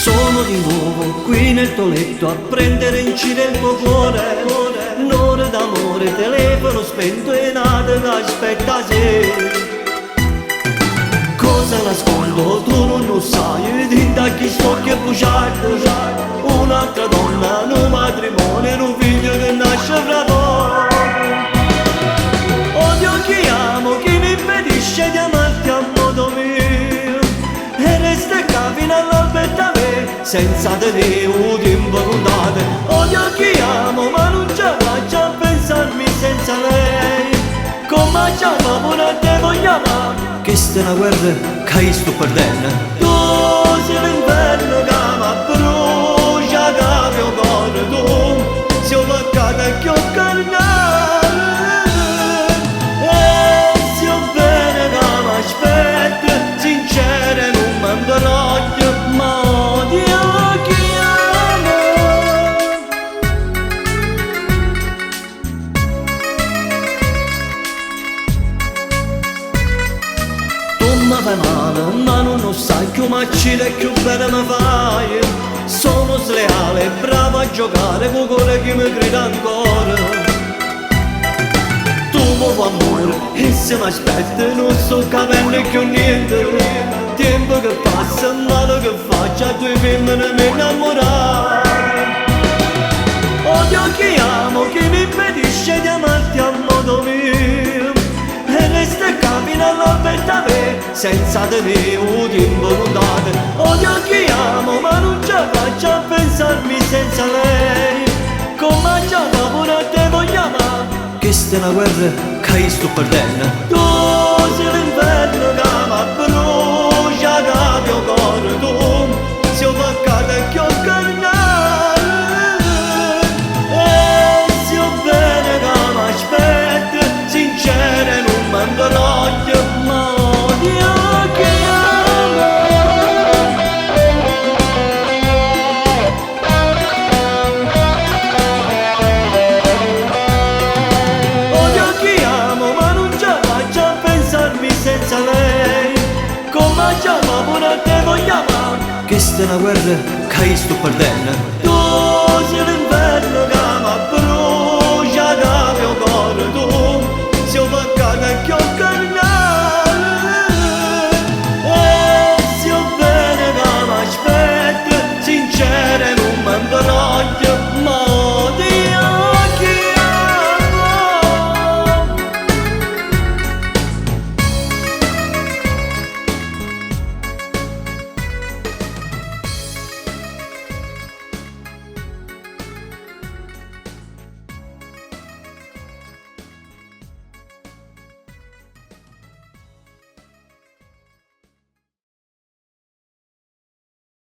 Sono di nuovo qui nel tuo letto a prendere in giro il tuo cuore. Un'ora d'amore, telefono spento e nata che aspetta sé. Cosa nascondo tu non lo sai, tinta chi sto che bruciato. Un'altra donna, un matrimonio, un figlio che nasce fra poco. Odio chi amo, chi mi impedisce di amarti a modo mio. E resta qua fino all'albero da me, senza tenere un tempo contato. Odio chi amo, ma non ci faccio a pensarmi senza lei. Come ci amavo a te voglio amare, che sta una guerra che io sto perdendo. Tu sei l'inverno che mi brucia, che mio cuore tu sei un peccato che ho carnato. E se ho bene che mi aspetta, sincera non mi imbroglio, ma odio chi ama. Mi fai male, ma non lo sai che macchina e che bene mi fai. Sono sleale, bravo a giocare con quelli che mi grida ancora. Tu mi fai amore e se mi aspetti non sto capendo più niente. Tempo che passa, male che faccio, a due femmine mi innamorare. Odio chi amo, chi mi impedisce di amarti a modo mio. E resta qua fino all'albero da me, senza tenere un tempo contato. Odio chi amo, ma non ci faccio a pensarmi senza lei. Come ci amavo a te voglio amare, che sta una guerra che io sto perdendo. Tu sei l'inverno che mi brucia, che mio cuore tu sei un peccato che ho carnato. E se ho bene che mi aspetta, sincera non mi imbroglio, ma odio chi ama. Odio chi amo, ma non ci faccio a pensarmi senza lei. Come ci amavo a te voglio amare, che sta una guerra che io sto perdendo. Tu sei